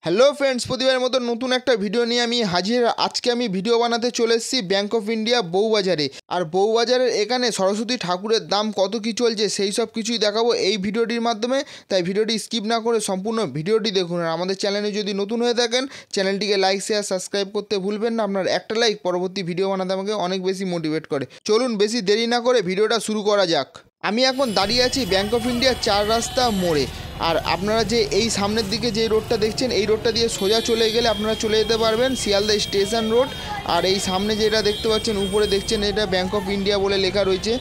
Hello friends, প্রতিবারের মতো নতুন একটা ভিডিও নিয়ে আমি হাজির। আজকে আমি ভিডিও বানাতে চলে এসেছি ব্যাঙ্ক অফ ইন্ডিয়া বউবাজারে। আর বউবাজারের এখানে সরস্বতী ঠাকুরের দাম কত কী চলছে সেই সব কিছুই দেখাবো এই ভিডিওটির মাধ্যমে। তাই ভিডিওটি স্কিপ না করে সম্পূর্ণ ভিডিওটি দেখুন। আর আমাদের চ্যানেলে যদি নতুন হয়ে থাকেন চ্যানেলটিকে লাইক শেয়ার সাবস্ক্রাইব করতে ভুলবেন না। আপনার একটা লাইক পরবর্তী ভিডিও বানাতে আমাকে অনেক বেশি মোটিভেট করে। চলুন বেশি দেরি না করে ভিডিওটা শুরু করা যাক। আমি এখন দাঁড়িয়ে আছি ব্যাঙ্ক অফ ইন্ডিয়া 4 রাস্তা মোড়ে। আর আপনারা যে এই সামনের দিকে যে রোডটা দেখছেন এই রোডটা দিয়ে সোজা চলে গেলে আপনারা চলে যেতে পারবেন শিয়ালদা স্টেশন রোড। আর এই সামনে যেটা দেখতে পাচ্ছেন উপরে দেখছেন এটা ব্যাঙ্ক অফ ইন্ডিয়া বলে লেখা রয়েছে।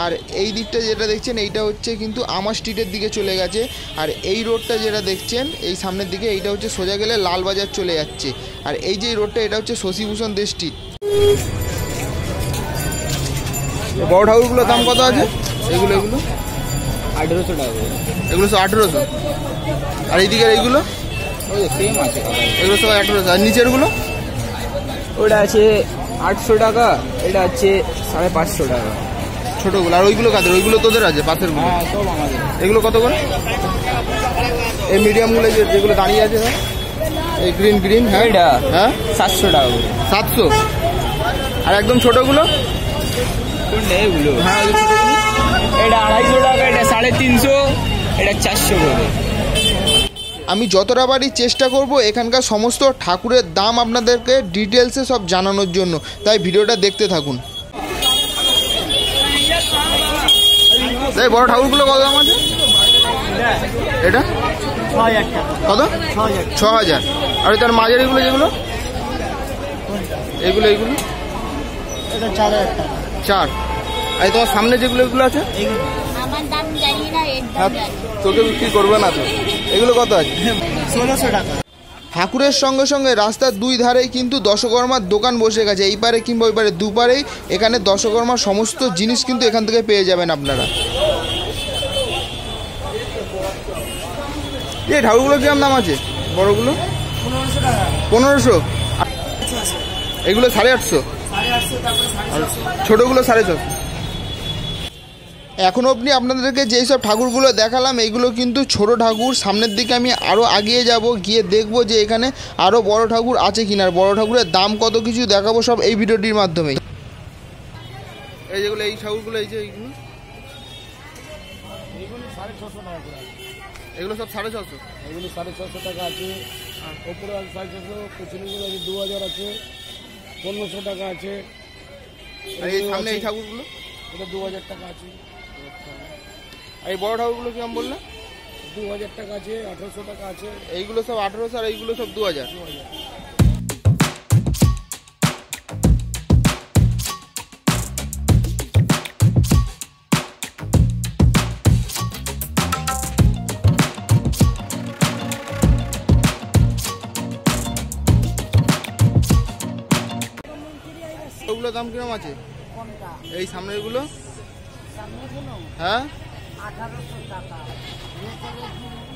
আর এই দিকটা যেটা দেখছেন এইটা হচ্ছে কিন্তু আমার স্ট্রিটের দিকে চলে গেছে। আর এই রোডটা যেটা দেখছেন এই সামনের দিকে এইটা হচ্ছে সোজা গেলে লালবাজার চলে যাচ্ছে। আর এই যে রোডটা এটা হচ্ছে শশীভূষণ দে স্ট্রিট। বড় ঠাকুরগুলোর দাম কত আছে? এগুলো 1800 টাকা। এগুলো সব 1800। আর এইদিকের এইগুলো সেম আছে, এগুলো সব 1800। আর নিচেরগুলো ওটা আছে 800 টাকা, এটা আছে 550 টাকা ছোটোগুলো। আর ওইগুলো কাদের? ওইগুলো তোদের আছে পাশের? হ্যাঁ, সব আমাদের। এগুলো কত করে? এই মিডিয়ামগুলো যেগুলো দাঁড়িয়ে আছে এই গ্রিন হ্যাঁ এটা হ্যাঁ 700 টাকা। 700। আর একদম ছোটোগুলো? কোনটা এগুলো? হ্যাঁ এটা 250 টাকা, এটা 350, এটা 400 করে। আমি যতটা পারি চেষ্টা করব এখানকার সমস্ত ঠাকুরের দাম আপনাদেরকে ডিটেলসে সব জানানোর জন্য, তাই ভিডিওটা দেখতে থাকুন। এই বড় ঠাকুরগুলো কত দাম আছে? এটা কত? 6000। আর তার মাঝের এগুলো যেগুলো এগুলো 4। আর তোমার সামনে যেগুলো এগুলো আছে তোকে বিক্রি করবে না তো। এগুলো কত আছে? 1600 টাকা। ঠাকুরের সঙ্গে সঙ্গে রাস্তার দুই ধারেই কিন্তু দশকর্মার দোকান বসে গেছে। এই পারে কিংবা ওই পারে দুপারেই এখানে দশকর্মার সমস্ত জিনিস কিন্তু এখান থেকে পেয়ে যাবেন আপনারা। এই ঠাকুরগুলো কিরম দাম আছে? বড়গুলো 1500। এগুলো 850। আর ছোটোগুলো 650। এখন অবধি আপনাদেরকে যেই সব ঠাকুরগুলো দেখালাম এইগুলো কিন্তু ছোট ঠাকুর। সামনের দিকে আমি আরও এগিয়ে যাব, গিয়ে দেখব যে এখানে আরও বড় ঠাকুর আছে কিনা। আর বড় ঠাকুরের দাম কত কিছু দেখাবো সব এই ভিডিওটির মাধ্যমে। এই যেগুলো এই ঠাকুরগুলো এই যে এইগুলো 650 টাকা করে। এগুলো সব 650। এগুলো 650 টাকা আছে। ওপরে আছে 650, কুচুনিগুলো আছে 2000 আছে, 1500 টাকা আছে। আর এই সামনে এই ঠাকুরগুলো এটা 2000 টাকা আছে। আর এই বড় ঠাকুরগুলো কিরম বললে? 2000 টাকা আছে, 1800 টাকা আছে। এইগুলো সব 1800 আর এইগুলো সব 2000। ওগুলো দাম কিরম আছে? এই সামনের গুলো হ্যাঁ 1800 টাকা, ভেতরে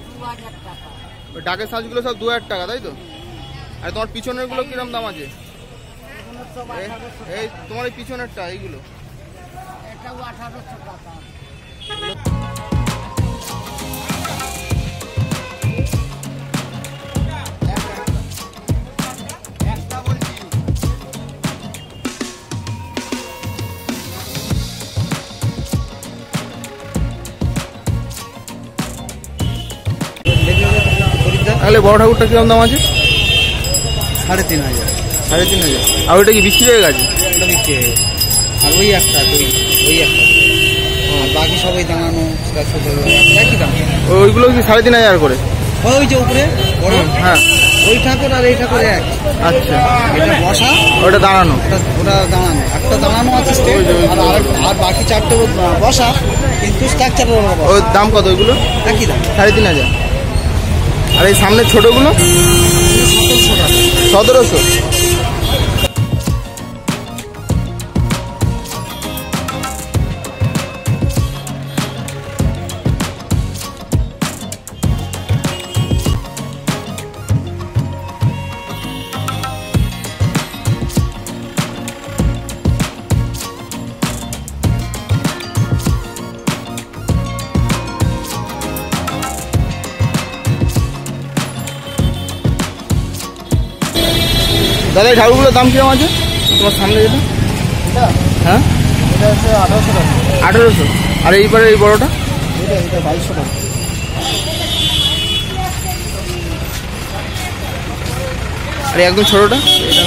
2000 টাকা। ওই ডাকের সাজগুলো সব 2000 টাকা, তাই তো? আর তোমার পিছনের গুলো কিরম দাম আছে? এগুলো সব 1800 এই টাকা। তোমার এই পিছনেরটা এইগুলো এটাও 1800 টাকা। তাহলে বড় ঠাকুরটা কিরম দাম আছে? 3500। 3500। আর ওইটা কি বিক্রি হয়ে গেছে? এটা বিক্রি হয়ে গেছে। আর ওই একটা আর বাকি সবাই দাঁড়ানো একই দাম। ওইগুলো কি 3500 করে? ওই যে উপরে বড় হ্যাঁ ওই ঠাকুর আর এই ঠাকুর এক। আচ্ছা, এটা বসা, ওটা দাঁড়ানো। ওটা দাঁড়ানো, একটা দাঁড়ানো আছে স্টেজ, আর বাকি 4টে বসা, কিন্তু স্ট্রাকচার ওর দাম কত? ওইগুলো একই দাম, 3500। আর এই সামনে ছোটোগুলো 1700 টাকা। 1700। দাদা এই ঠাকুরগুলোর দাম কিরকম আছে তোমার সামনে যেটা? হ্যাঁ এটা হচ্ছে 1800 টাকা। 1800। আর এইবারে এই বড়টা? এটা 2200 টাকা। আর একদম ছোটোটা? এটা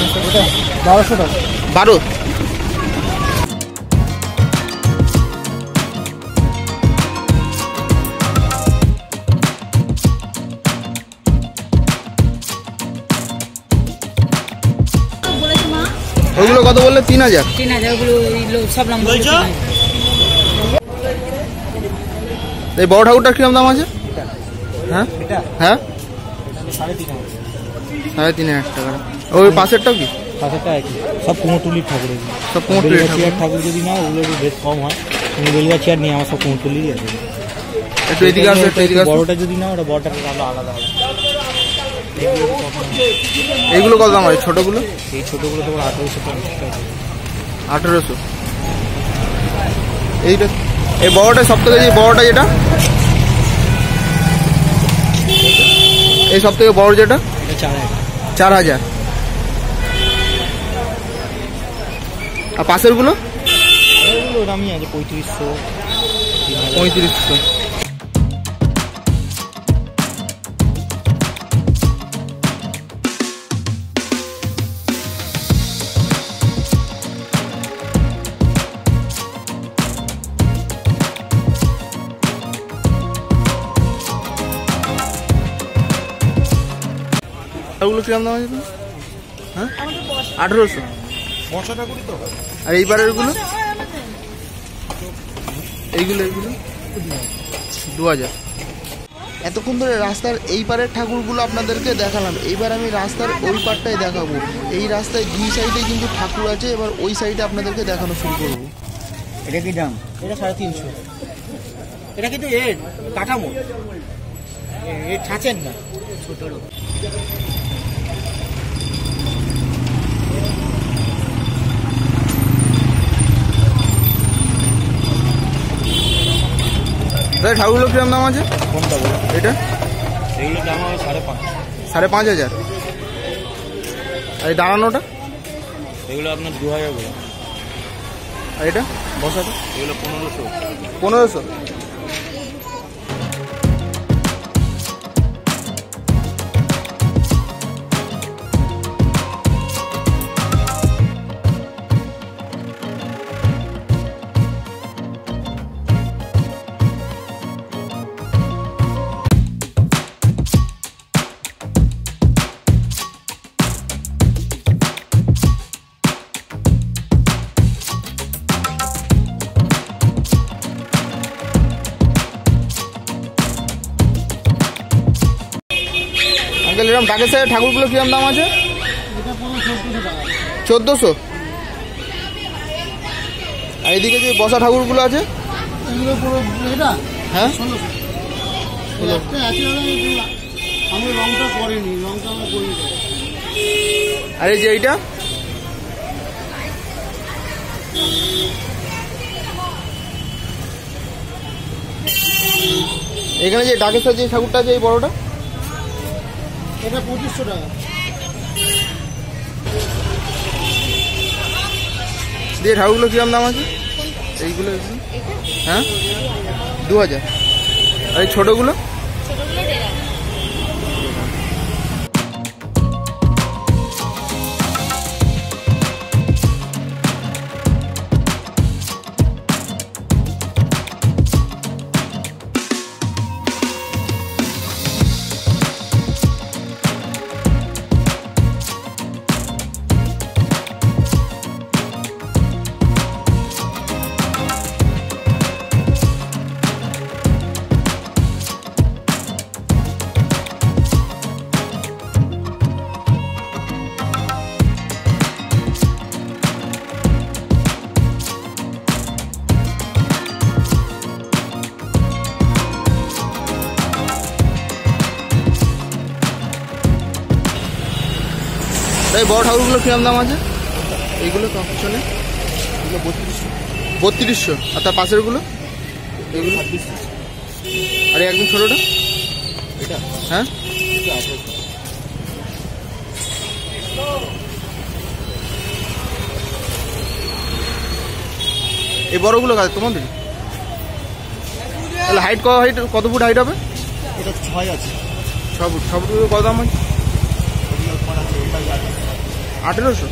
1200 টাকা। 12। ওইগুলো কত বললে? 3000। 3000 ওগুলো সব নম্বর। এই বড় ঠাকুরটার কিরকম দাম আছে? হ্যাঁ এটা হ্যাঁ 3500 টাকা। ওই পাশেরটাও কি? পাশেরটা একই, সব কুমোরটুলির ঠাকুর এগুলো। সব কুমোরটুলির ঠাকুর। চেয়ার ঠাকুর যদি নাও ওগুলো একটু বেশ কম হয়, কিন্তু বেলুয়া চেয়ার নিয়ে আমার সব কুমোরটুলিরই আছে। একটু এদিকে আসো, একটু এদিকে আসো। বড়টা যদি নাও ওটা বড়টা আলাদা হবে। এইগুলো কত দাম আছে ছোটগুলো? এই ছোটগুলো তোমার 1850 টাকা। 1800। এইটা এই বড়টা সব থেকে, যে বড়টা যেটা, এই সব থেকে বড় যেটা, এটা 4000। 4000। আর পাশের গুলো? এগুলো দামই আছে 3500, 3500। ওগুলো কিরকম দাম আছে? হ্যাঁ 1800। মশাটা করি তো। আর এইবারের গুলো? এইগুলো 2000। এতক্ষণ ধরে রাস্তার এই পারের ঠাকুরগুলো আপনাদেরকে দেখালাম, এইবার আমি রাস্তার ওই পারটাই দেখাবো। এই রাস্তায় দুই সাইডে কিন্তু ঠাকুর আছে, এবার ওই সাইডে আপনাদেরকে দেখানো শুরু করবো। এটা কি দাম? এটা 350। এটা কিন্তু এর কাঠামো, এর ছাঁচেন না, ছোটরও। দাদা ঠাকুরগুলো কিরকম দাম আছে? কোনটা বলো? এটা এইগুলোর দাম হবে 5.5। 5500। আর এই দাঁড়ানোটা? এগুলো আপনার 2000 করে। আর এটা বসাটা? এগুলো 1500। 1500। আঙ্কেল এরকম ডাকের ঠাকুরগুলো কিরকম দাম আছে? 1400। আর এদিকে যে বসা ঠাকুরগুলো আছে? এগুলো পুরো এটা হ্যাঁ 1600। একটা আছে দাদা, আমি রংটা করিনি, রংটা আমরা করিনি। আর এই যে এইটা? এখানে যে ডাকের যে ঠাকুরটা আছে, এই বড়টা? এটা 2500 টাকা। দিয়ে ঠাকুরগুলো কিরকম দাম আছে? এইগুলো হ্যাঁ 2000। আর এই ছোটোগুলো? এই বড় ঠাকুরগুলো কিরকম দাম আছে? এইগুলো তো পিছনে 3200। আর তার পাশেরগুলো? এগুলো? আর একদম ছোটোটা? এটা হ্যাঁ এই বড়গুলো কাজ তোমাদের? তাহলে হাইট কত ফুট হাইট হবে? এটা 6 আছে। 6 ফুট। 6 ফুট কত দাম আছে? 1800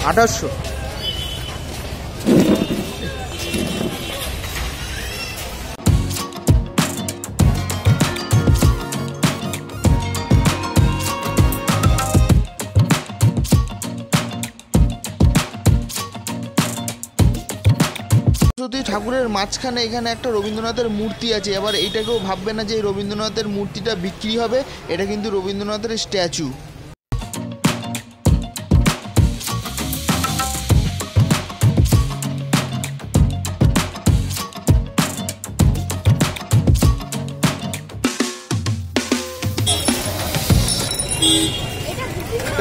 2800। সরস্বতী ঠাকুরের মাঝখানে এখানে একটা রবীন্দ্রনাথের মূর্তি আছে। এবার এইটাকেও ভাববে না যে এই রবীন্দ্রনাথের মূর্তিটা বিক্রি হবে, এটা কিন্তু রবীন্দ্রনাথের স্ট্যাচু।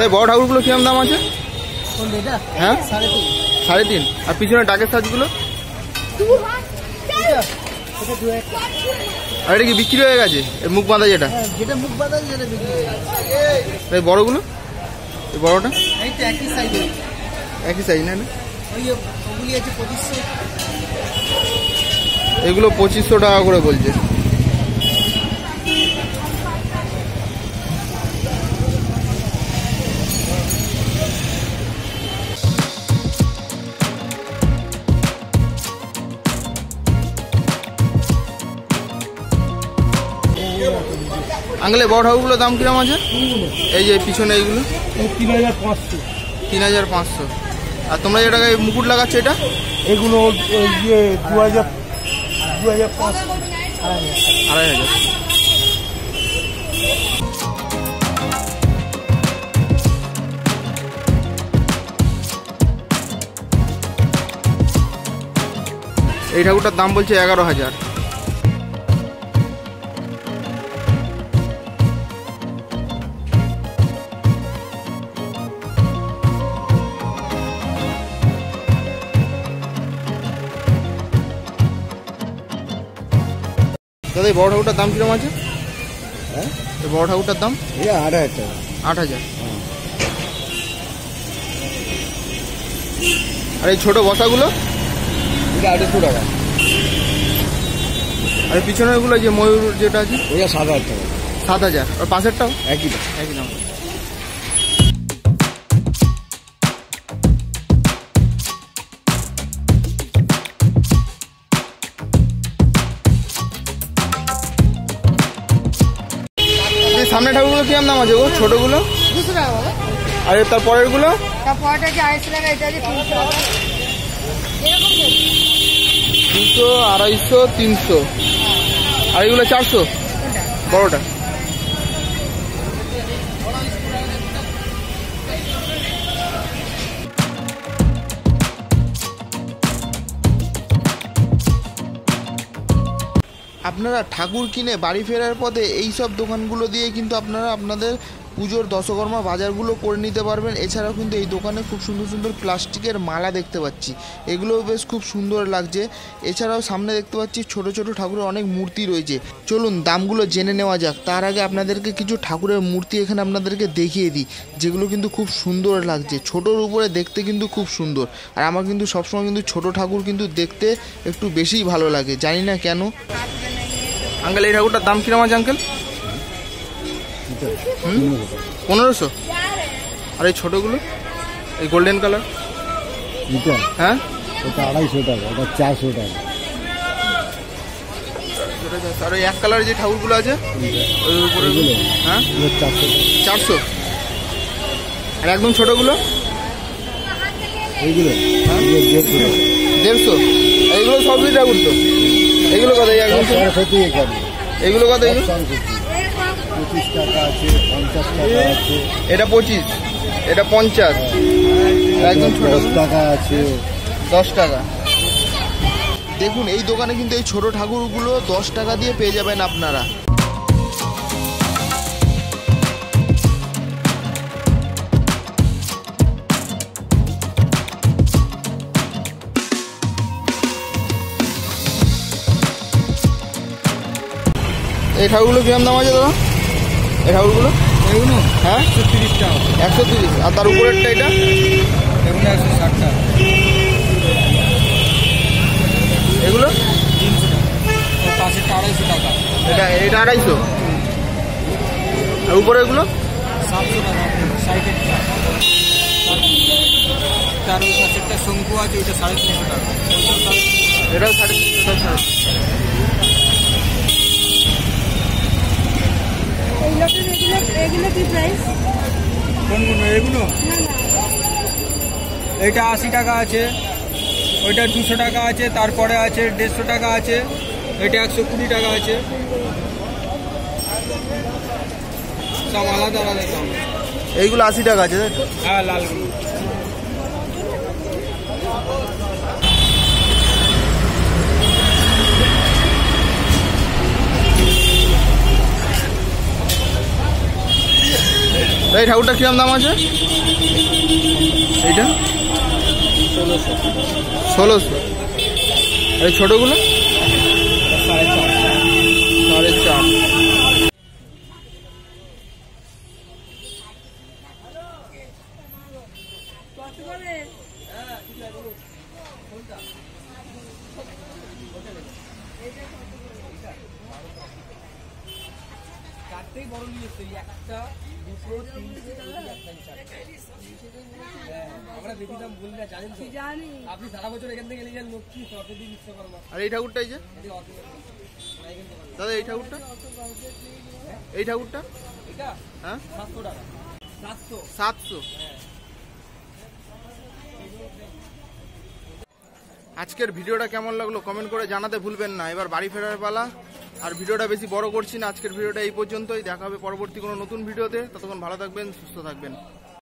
এই বড় ঠাকুরগুলো কিরম দাম আছে? হ্যাঁ 3.5। আর পিছনে ডাকের সাজগুলো? আর এটা কি বিক্রি হয়ে গেছে? মুখ বাঁধা যেটা? যেটা মুখ বাঁধা যেটা বিক্রি হয়ে গেছে। এই বড়গুলো? এই বড়টা এই তো একই সাইজ। একই সাইজ না? ওগুলি আছে 2500। এগুলো 2500 টাকা করে বলছে। আঙ্কেল বড় ঠাকুরগুলোর দাম কিরম আছে? এই যে পিছনে এইগুলো 3500। 3500। আর তোমরা যে টাকায় মুকুট লাগাচ্ছ এটা? এগুলো 2500 2500। এই ঠাকুরটার দাম বলছে 11,000। দাদা এই বড় ঠাকুরটার দাম কিরকম আছে? হ্যাঁ এই বড় ঠাকুরটার দাম? 8000 টাকা। 8000। আর এই ছোট বসাগুলো? এটা 800 টাকা। আর পিছনের গুলো যে ময়ূর যেটা আছে? ওটা 7000 টাকা। 7000। আর পাশেরটাও একই দাম। সামনে ঠাকুরগুলো কিরম দাম আছে গো? ছোটগুলো 200 টাকা বাবা। আর তার পরের গুলো? তারপরটা আছে 250 টাকা, এটা আছে 300 টাকা। এরকম 200, 250, 300। আর এগুলো 400 বড়টা। আপনারা ঠাকুর কিনে বাড়ি ফেরার পথে এই সব দোকানগুলো দিয়ে কিন্তু আপনারা আপনাদের পুজোর দশকর্মা বাজারগুলো করে নিতে পারবেন। এছাড়াও কিন্তু এই দোকানে খুব সুন্দর সুন্দর প্লাস্টিকের মালা দেখতে পাচ্ছি, এগুলোও বেশ খুব সুন্দর লাগছে। এছাড়াও সামনে দেখতে পাচ্ছি ছোট ছোট ঠাকুরের অনেক মূর্তি রয়েছে। চলুন দামগুলো জেনে নেওয়া যাক। তার আগে আপনাদেরকে কিছু ঠাকুরের মূর্তি এখানে আপনাদেরকে দেখিয়ে দিই, যেগুলো কিন্তু খুব সুন্দর লাগছে। ছোটোর উপরে দেখতে কিন্তু খুব সুন্দর। আর আমার কিন্তু সবসময় কিন্তু ছোট ঠাকুর কিন্তু দেখতে একটু বেশিই ভালো লাগে, জানি না কেন। আঙ্কেল এই ঠাকুরটার দাম কিরম আছে আঙ্কেল? 1500। আর এই ছোটগুলো এই গোল্ডেন কালার? হ্যাঁ ওটা 250 টাকা, ওটা 400 টাকা। আর ওই এক কালার যে ঠাকুরগুলো আছে ওই উপরে? হ্যাঁ 400। আর একদম ছোটগুলো এইগুলো 150। এইগুলো সবই ঠাকুর তো? এগুলো কত? একদম এগুলো কত? 25 টাকা আছে, 50 টাকা আছে। এটা 25, এটা 50। একদম ছোট 10 টাকা আছে। 10 টাকা। দেখুন এই দোকানে কিন্তু এই ছোট ঠাকুরগুলো 10 টাকা দিয়ে পেয়ে যাবেন আপনারা। এই ঠাকুরগুলো কিরম দাম আছে দাদা? এই ঠাকুরগুলো? হ্যাঁ 130 টাকা। 130। আর তার উপরেরটা এটা? এগুলো 160 টাকা। এগুলো 300 টাকা, ওর পাশেরটা 250 টাকা, এটা 250, আর উপরে এগুলো 700 টাকা, সাইডের তার ওই পাশেরটা শঙ্কু আছে, ওইটা 350 টাকা, এটাও 350 টাকা। এগুলো কি প্রাইস? কোনগুলো এগুলো? এটা 80 টাকা আছে, ওইটা 200 টাকা আছে, তারপরে আছে 150 টাকা আছে, এটা 120 টাকা আছে, সব আলাদা আলাদা দাম। এইগুলো 80 টাকা আছে, তাই তো? হ্যাঁ, লালগুলো। এই ঠাকুরটা কিরম দাম আছে? এইটা 1600। এই ছোটগুলো 4.5। বড় নিয়েছে, একটা 200 আমরা বেশি দাম বলি না, জানেন তো? জানি। আপনি সারা বছর এখান থেকে নিয়ে যান, লক্ষ্মী প্রতিদিন বিশ্বকর্মা। আর এই ঠাকুরটা এই যে দাদা, এই ঠাকুরটা এটা হ্যাঁ 700 টাকা, 700। 700। আজকের ভিডিওটা কেমন লাগলো কমেন্ট করে জানাতে ভুলবেন না। এবার বাড়ি ফেরার পালা, আর ভিডিওটা বেশি বড় করছি না। আজকের ভিডিওটা এই পর্যন্তই, দেখা হবে পরবর্তী কোনো নতুন ভিডিওতে। ততক্ষণ ভালো থাকবেন, সুস্থ থাকবেন।